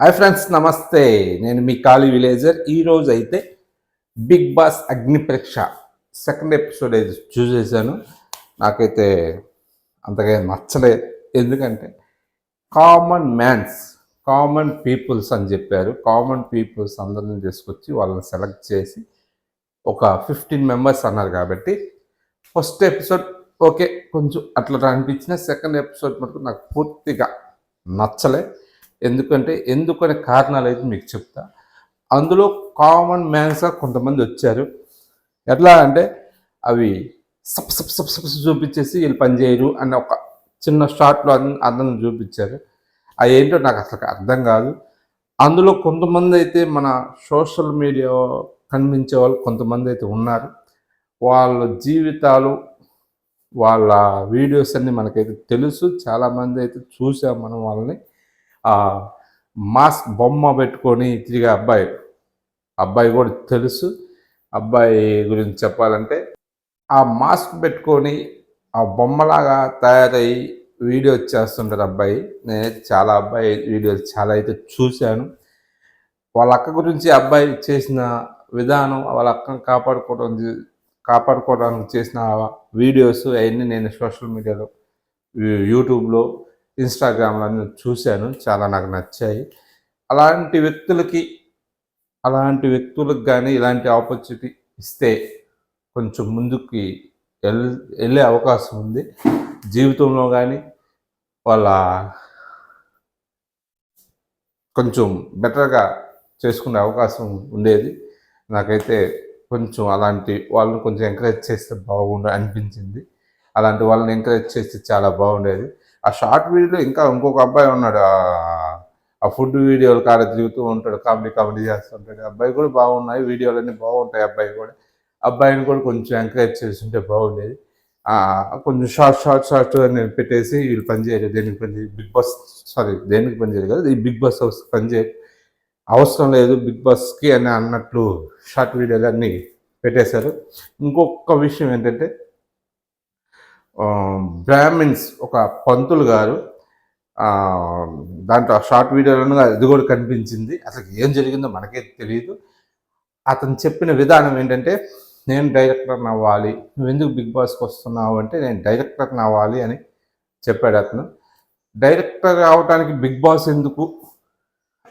Hi friends, నమస్తే. నేను మీ కాళీ villager. ఈరోజు అయితే బిగ్ బాస్ అగ్ని పరీక్ష సెకండ్ ఎపిసోడ్ అయితే చూసేసాను. నాకైతే అంతగా నచ్చలేదు. ఎందుకంటే కామన్ పీపుల్స్ అని చెప్పారు. కామన్ పీపుల్స్ అందరిని తీసుకొచ్చి వాళ్ళని సెలెక్ట్ చేసి ఒక 15 మెంబర్స్ అన్నారు కాబట్టి ఫస్ట్ ఎపిసోడ్ ఓకే, కొంచెం అట్లా అనిపించిన. సెకండ్ ఎపిసోడ్ మటుకు నాకు పూర్తిగా నచ్చలే. ఎందుకనే కారణాలు అయితే మీకు చెప్తా. అందులో కామన్ మ్యాన్స్గా కొంతమంది వచ్చారు. ఎట్లా అంటే అవి సప్ సప్ సప్ సప్ చూపించేసి వీళ్ళు పనిచేయరు అన్న ఒక చిన్న షార్ట్లో అందరిని చూపించారు. అవి ఏంటో నాకు అసలు అర్థం కాదు. అందులో కొంతమంది అయితే మన సోషల్ మీడియా కనిపించే వాళ్ళు కొంతమంది అయితే ఉన్నారు. వాళ్ళ జీవితాలు, వాళ్ళ వీడియోస్ అన్నీ మనకైతే తెలుసు. చాలామంది అయితే చూసాం మనం వాళ్ళని. మాస్క్ బొమ్మ పెట్టుకొని తిరిగే అబ్బాయి కూడా తెలుసు. అబ్బాయి గురించి చెప్పాలంటే ఆ మాస్క్ పెట్టుకొని ఆ బొమ్మలాగా తయారయ్యి వీడియో చేస్తుంటారు అబ్బాయి. నేనైతే చాలా అబ్బాయి వీడియోలు చాలా అయితే చూశాను. వాళ్ళ అక్క గురించి అబ్బాయి చేసిన విధానం, వాళ్ళ అక్కను కాపాడుకోవడానికి చేసిన వీడియోస్ అవన్నీ నేను సోషల్ మీడియాలో, యూట్యూబ్లో, ఇన్స్టాగ్రామ్లో అన్నీ చూశాను. చాలా నాకు నచ్చాయి. అలాంటి వ్యక్తులకు కానీ ఇలాంటి ఆపర్చునిటీ ఇస్తే కొంచెం ముందుకి వెళ్ళే అవకాశం ఉంది. జీవితంలో కానీ వాళ్ళ కొంచెం బెటర్గా చేసుకునే అవకాశం ఉండేది. నాకైతే కొంచెం అలాంటి వాళ్ళని కొంచెం ఎంకరేజ్ చేస్తే బాగుండు అనిపించింది. అలాంటి వాళ్ళని ఎంకరేజ్ చేస్తే చాలా బాగుండేది. ఆ షార్ట్ వీడియోలో ఇంకా ఇంకొక అబ్బాయి ఉన్నాడు. ఆ ఫుడ్ వీడియోలు కాడ తిరుగుతూ ఉంటాడు, కామెడీ చేస్తుంటాడు. అబ్బాయి కూడా బాగున్నాయి, వీడియోలన్నీ బాగుంటాయి. అబ్బాయిని కూడా కొంచెం ఎంకరేజ్ చేస్తుంటే బాగుండేది. కొంచెం షార్ట్ నేను పెట్టేసి వీళ్ళు పనిచేయరు, దేనికి పనిచేయరు కదా, ఈ బిగ్ బాస్ హౌస్ పనిచేయరు, అవసరం లేదు బిగ్ బాస్కి అని అన్నట్లు షార్ట్ వీడియోలు అన్నీ పెట్టేశారు. ఇంకొక విషయం ఏంటంటే బ్రాహ్మిన్స్ ఒక పంతులు గారు దాంట్లో షార్ట్ వీడియోలను అది కూడా కనిపించింది. అసలు ఏం జరిగిందో మనకే తెలియదు. అతను చెప్పిన విధానం ఏంటంటే, నేను డైరెక్టర్ని అవ్వాలి, నువ్వు ఎందుకు బిగ్ బాస్కి వస్తున్నావు అంటే, నేను డైరెక్టర్ని అవ్వాలి అని చెప్పాడు అతను. డైరెక్టర్ అవటానికి బిగ్ బాస్ ఎందుకు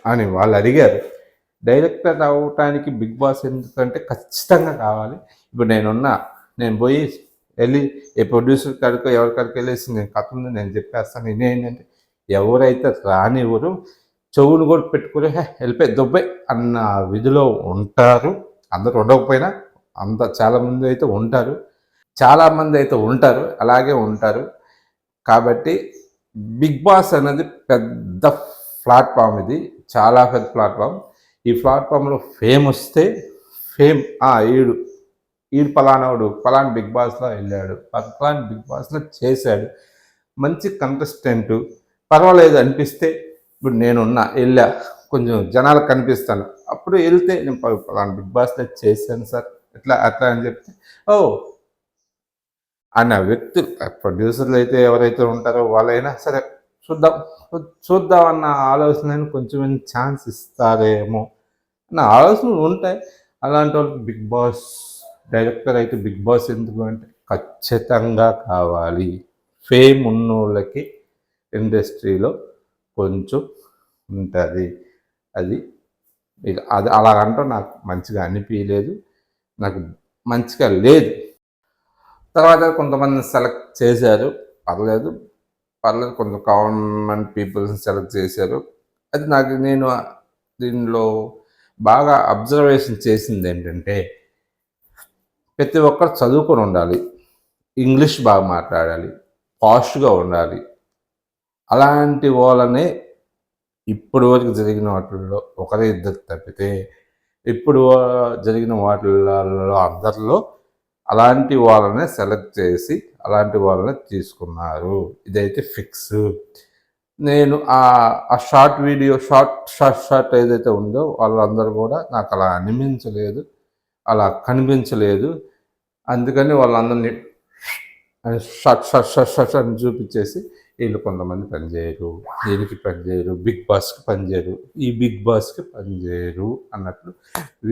అని వాళ్ళు అడిగారు. డైరెక్టర్ అవటానికి బిగ్ బాస్ ఎందుకంటే ఖచ్చితంగా కావాలి. ఇప్పుడు నేను పోయి వెళ్ళి ఏ ప్రొడ్యూసర్ కాడికో ఎవరికాడికి వెళ్ళేసి నేను కథ ఉంది నేను చెప్పేస్తాను. నేనేంటంటే ఎవరైతే రానివ్వరు, చెవులు కూడా పెట్టుకుని వెళ్ళిపోయి దుబ్బాయి అన్న విధిలో ఉంటారు. అందరూ ఉండకపోయినా చాలామంది అయితే ఉంటారు, అలాగే ఉంటారు. కాబట్టి బిగ్ బాస్ అనేది పెద్ద ప్లాట్ఫామ్, ఇది చాలా పెద్ద ప్లాట్ఫామ్. ఈ ప్లాట్ఫామ్లో ఫేమ్ వస్తే ఈడు పలానా బిగ్ బాస్లో వెళ్ళాడు, పలానా బిగ్ బాస్లో చేశాడు, మంచి కంటెస్టెంట్, పర్వాలేదు అనిపిస్తే, ఇప్పుడు వెళ్ళా కొంచెం జనాలకు కనిపిస్తాను, అప్పుడు వెళ్తే నేను పలానా బిగ్ బాస్లో చేశాను సార్ అట్లా అని చెప్తే అన్న వ్యక్తులు, ప్రొడ్యూసర్లు అయితే ఎవరైతే ఉంటారో వాళ్ళైనా సరే చూద్దాం అన్న ఆలోచన కొంచెం ఛాన్స్ ఇస్తారేమో అన్న ఆలోచనలు ఉంటాయి. అలాంటి వాళ్ళకి బిగ్ బాస్ డైరెక్టర్ అయితే బిగ్ బాస్ ఎందుకు అంటే ఖచ్చితంగా కావాలి. ఫేమ్ ఉన్నోళ్ళకి ఇండస్ట్రీలో కొంచెం ఉంటుంది. అది అలాగంటూ నాకు మంచిగా అనిపించలేదు, నాకు మంచిగా లేదు. తర్వాత కొంతమందిని సెలెక్ట్ చేశారు, పర్లేదు కొంచెం కామన్ పీపుల్స్ని సెలెక్ట్ చేశారు. అది నేను దీనిలో బాగా అబ్జర్వేషన్ చేసింది ఏంటంటే, ప్రతి ఒక్కరు చదువుకొని ఉండాలి, ఇంగ్లీష్ బాగా మాట్లాడాలి, పాష్గా ఉండాలి. అలాంటి వాళ్ళనే ఇప్పుడు వరకు జరిగిన వాటిల్లో ఒకరే ఇద్దరు తప్పితే ఇప్పుడు జరిగిన వాటిల్లో అందరిలో అలాంటి వాళ్ళనే సెలెక్ట్ చేసి అలాంటి వాళ్ళనే తీసుకున్నారు. ఇదైతే ఫిక్స్. నేను ఆ షార్ట్ వీడియో షార్ట్ ఏదైతే ఉందో వాళ్ళందరూ కూడా నాకు అలా అనిపించలేదు, అలా కనిపించలేదు. అందుకని వాళ్ళందరినీ షార్ట్ అని చూపించేసి వీళ్ళు కొంతమంది పనిచేయరు, దీనికి పనిచేయరు, బిగ్ బాస్కి పనిచేయరు, ఈ బిగ్ బాస్కి పనిచేయరు అన్నట్లు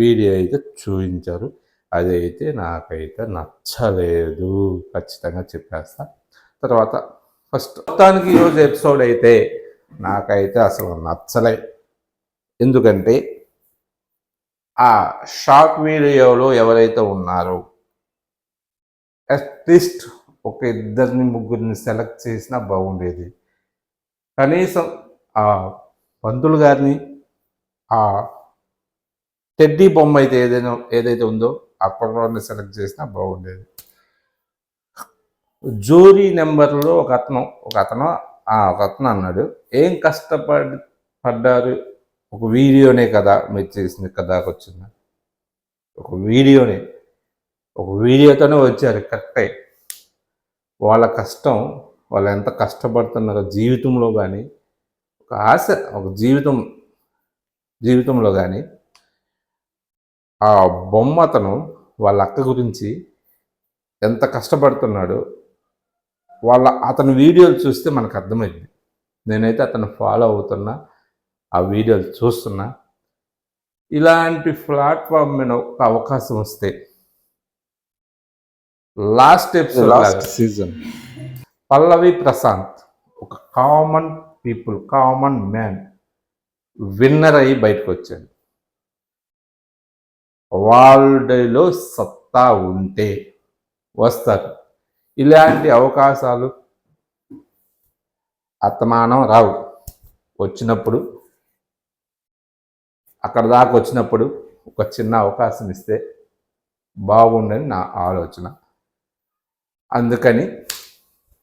వీడియో అయితే చూపించారు. అదైతే నాకైతే నచ్చలేదు, ఖచ్చితంగా చెప్పేస్తా. తర్వాత ఫస్ట్ మొత్తానికి ఈరోజు ఎపిసోడ్ అయితే నాకైతే అసలు నచ్చలే. ఎందుకంటే ఆ షార్ట్ వీడియోలో ఎవరైతే ఉన్నారో అట్లీస్ట్ ఒక ఇద్దరిని ముగ్గురిని సెలెక్ట్ చేసినా బాగుండేది. కనీసం ఆ పంతులు గారిని, ఆ టెడ్డీ బొమ్మ అయితే ఏదైతే ఉందో ఆ కుర్రాన్ని సెలెక్ట్ చేసినా బాగుండేది. జూరీ నెంబర్లో ఒక అతను అన్నాడు, ఏం పడ్డారు, ఒక వీడియోనే కదా మీరు చేసింది కదాకి వచ్చింది, ఒక వీడియోతోనే వచ్చారు. కరెక్టే, వాళ్ళ కష్టం, వాళ్ళు ఎంత కష్టపడుతున్నారో జీవితంలో కానీ, ఒక ఆశ, ఒక జీవితంలో కానీ ఆ బొమ్మ అతను వాళ్ళ అక్క గురించి ఎంత కష్టపడుతున్నాడో అతని వీడియోలు చూస్తే మనకు అర్థమైంది. నేనైతే అతను ఫాలో అవుతున్నా, ఆ వీడియోలు చూస్తున్నా. ఇలాంటి ప్లాట్ఫామ్ మీద ఒక అవకాశం వస్తే లాస్ట్ సీజన్ పల్లవి ప్రశాంత్ ఒక కామన్ మ్యాన్ విన్నర్ అయ్యి బయటకు వచ్చాడు. వాళ్ళలో సత్తా ఉంటే వస్తారు. ఇలాంటి అవకాశాలు అత్తమానం రావు. వచ్చినప్పుడు, అక్కడ దాకా వచ్చినప్పుడు ఒక చిన్న అవకాశం ఇస్తే బాగుండని నా ఆలోచన. అందుకని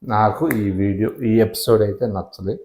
నాకు ఈ ఎపిసోడ్ అయితే నచ్చలేదు.